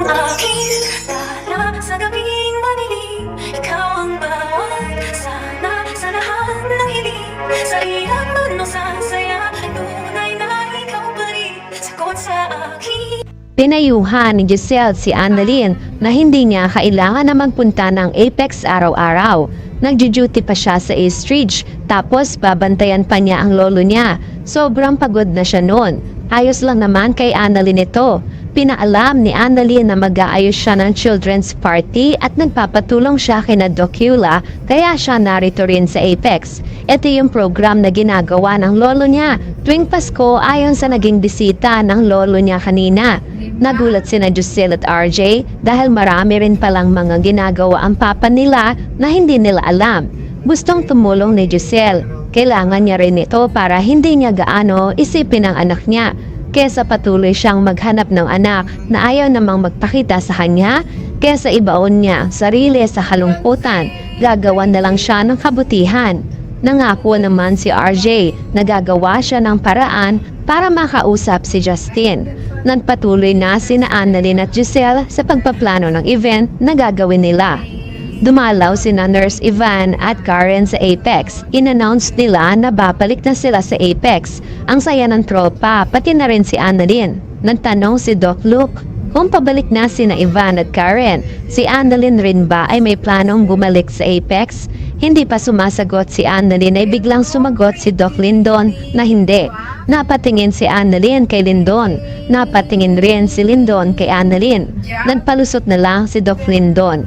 aking dala sa gabing madilim. Ikaw ang bawat sana sa lahat ng hiling. Sa ilang mundo sa saya, tunay na ikaw pa rin. Sagot sa aking. Pinayuhan ni Giselle si Annalyn na hindi niya kailangan na magpunta ng Apex araw-araw. Nagjo-duty pa siya sa East Ridge, tapos babantayan pa niya ang lolo niya. Sobrang pagod na siya noon. Ayos lang naman kay Annalyn ito. Pinaalam ni Annalyn na mag-aayos siya ng children's party at nagpapatulong siya kina Doc Eula, kaya siya narito rin sa Apex. Ito yung program na ginagawa ng lolo niya tuwing Pasko ayon sa naging bisita ng lolo niya kanina. Nagulat sina Giselle at RJ dahil marami rin palang mga ginagawa ang papa nila na hindi nila alam. Gustong tumulong ni Giselle. Kailangan niya rin ito para hindi niya gaano isipin ang anak niya. Kesa patuloy siyang maghanap ng anak na ayaw namang magpakita sa kanya, kesa ibaon niya ang sarili sa kalungkutan, gagawan na lang siya ng kabutihan. Nangako naman si RJ na gagawa siya ng paraan para makausap si Justin. Nagpatuloy na sina Annalyn at Giselle sa pagpaplano ng event na gagawin nila. Dumalaw sina Nurse Ivan at Karen sa Apex. In-announce nila na babalik na sila sa Apex. Ang saya ng tropa, pati na rin si Annalyn. Nagtanong si Doc Luke kung pabalik na sina Ivan at Karen. Si Annalyn rin ba ay may planong bumalik sa Apex? Hindi pa sumasagot si Annalyn ay biglang sumagot si Doc Lindon na hindi. Napatingin si Annalyn kay Lindon. Napatingin rin si Lindon kay Annalyn. Nagpalusot na lang si Doc Lindon.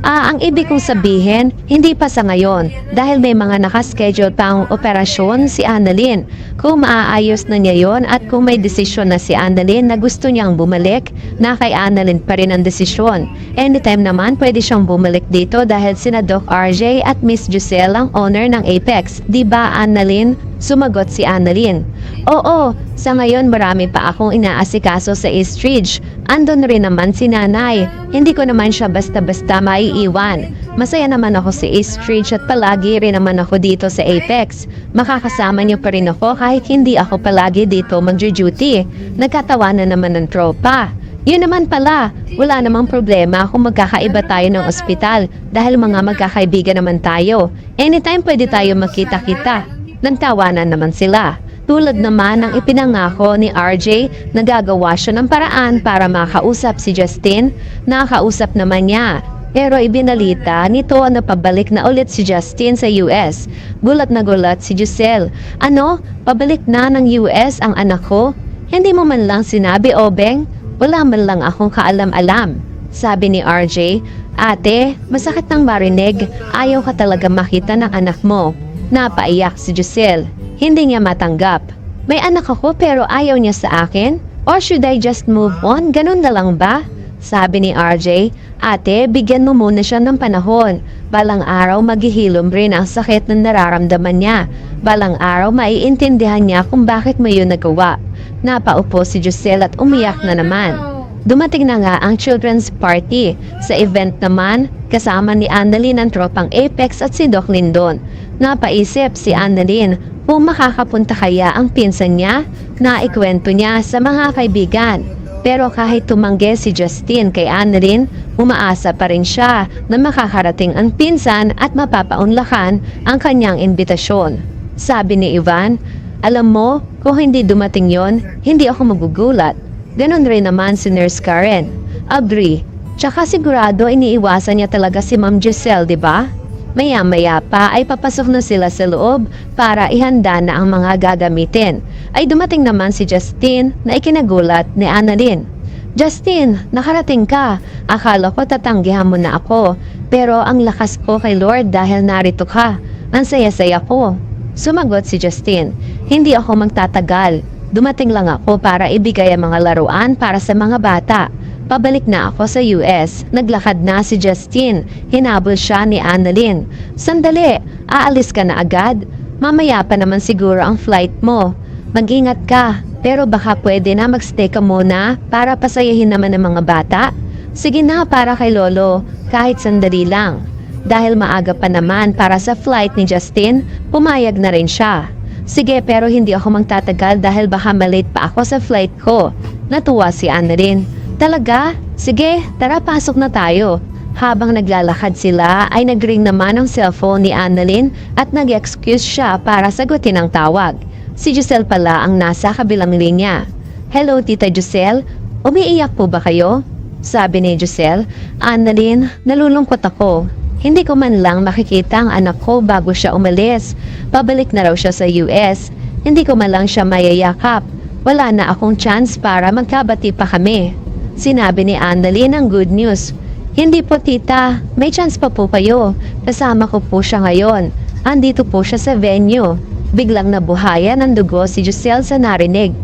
Ang ibig kong sabihin, hindi pa sa ngayon dahil may mga nakaschedule pang operasyon si Annalyn. Kung maaayos na niya yon at kung may desisyon na si Annalyn na gusto niyang bumalik, na kay Annalyn pa rin ang desisyon. Anytime naman pwede siyang bumalik dito dahil sina Doc RJ at Miss Giselle ang owner ng Apex. Diba Annalyn? Sumagot si Annalyn. Oo, sa ngayon marami pa akong inaasikaso sa East Ridge. Andon rin naman si nanay. Hindi ko naman siya basta-basta maiiwan. Masaya naman ako sa East Ridge at palagi rin naman ako dito sa Apex. Makakasama niyo pa rin ako kahit hindi ako palagi dito mag-duty. Nagkatawanan naman ng tropa. Yun naman pala, wala namang problema kung magkakaiba tayo ng ospital dahil mga magkakaibigan naman tayo. Anytime pwede tayo makita-kita. Nagtawanan naman sila. Tulad naman ng ipinangako ni RJ na gagawa siya ng paraan para makausap si Justin, nakausap naman niya. Pero ibinalita nito na pabalik na ulit si Justin sa US. Gulat na gulat si Giselle. Ano? Pabalik na ng US ang anak ko? Hindi mo man lang sinabi, Obeng? Wala man lang akong kaalam-alam. Sabi ni RJ, Ate, masakit nang marinig. Ayaw ka talaga makita ng anak mo. Napaiyak si Giselle. Hindi niya matanggap. May anak ako pero ayaw niya sa akin? Or should I just move on? Ganun na lang ba? Sabi ni RJ, Ate, bigyan mo muna siya ng panahon. Balang araw maghihilom rin ang sakit na nararamdaman niya. Balang araw maiintindihan niya kung bakit mo yun nagawa. Napaupo si Giselle at umiyak na naman. Dumating na nga ang children's party. Sa event naman, kasama ni Annalyn ang tropang Apex at si Doc Lindon. Napaisip si Annalyn kung makakapunta kaya ang pinsan niya na ikwento niya sa mga kaibigan. Pero kahit tumanggi si Justin kay Annalyn, umaasa pa rin siya na makakarating ang pinsan at mapapaunlakan ang kanyang imbitasyon. Sabi ni Ivan, alam mo, kung hindi dumating yon, hindi ako magugulat. Ganon rin naman si Nurse Karen. Agree. Tsaka sigurado iniiwasan niya talaga si Ma'am Giselle, di ba? Maya-maya pa ay papasok na sila sa loob para ihanda na ang mga gagamitin. Ay dumating naman si Justin na ikinagulat ni Annalyn. Justin, nakarating ka. Akala ko tatanggihan mo na ako. Pero ang lakas ko kay Lord dahil narito ka. Ang saya-saya ko. Sumagot si Justin. Hindi ako magtatagal. Dumating lang ako para ibigay ang mga laruan para sa mga bata. Pabalik na ako sa US. Naglakad na si Justin. Hinabol siya ni Annalyn. Sandali, aalis ka na agad? Mamaya pa naman siguro ang flight mo. Mag-ingat ka, pero baka pwede na magstay ka muna para pasayahin naman ng mga bata. Sige na para kay Lolo, kahit sandali lang. Dahil maaga pa naman para sa flight ni Justin, pumayag na rin siya. Sige, pero hindi ako magtatagal dahil baka malate pa ako sa flight ko. Natuwa si Annalyn. Talaga? Sige, tara pasok na tayo. Habang naglalakad sila ay nagring naman ang cellphone ni Annalyn at nag-excuse siya para sagutin ang tawag. Si Giselle pala ang nasa kabilang linya. Hello, Tita Giselle. Umiiyak po ba kayo? Sabi ni Giselle. Annalyn, nalulungkot ako. Hindi ko man lang makikita ang anak ko bago siya umalis. Pabalik na raw siya sa US. Hindi ko man lang siya mayayakap. Wala na akong chance para magkabati pa kami. Sinabi ni Annalyn ang good news. Hindi po tita, may chance pa po kayo. Kasama ko po siya ngayon. Andito po siya sa venue. Biglang nabuhayan ng dugo si Giselle sa narinig.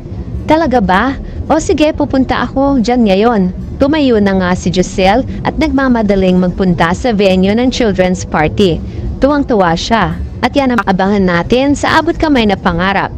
Talaga ba? O sige, pupunta ako dyan ngayon. Tumayo na nga si Giselle at nagmamadaling magpunta sa venue ng children's party. Tuwang-tuwa siya. At yan ang abangan natin sa Abot Kamay na Pangarap.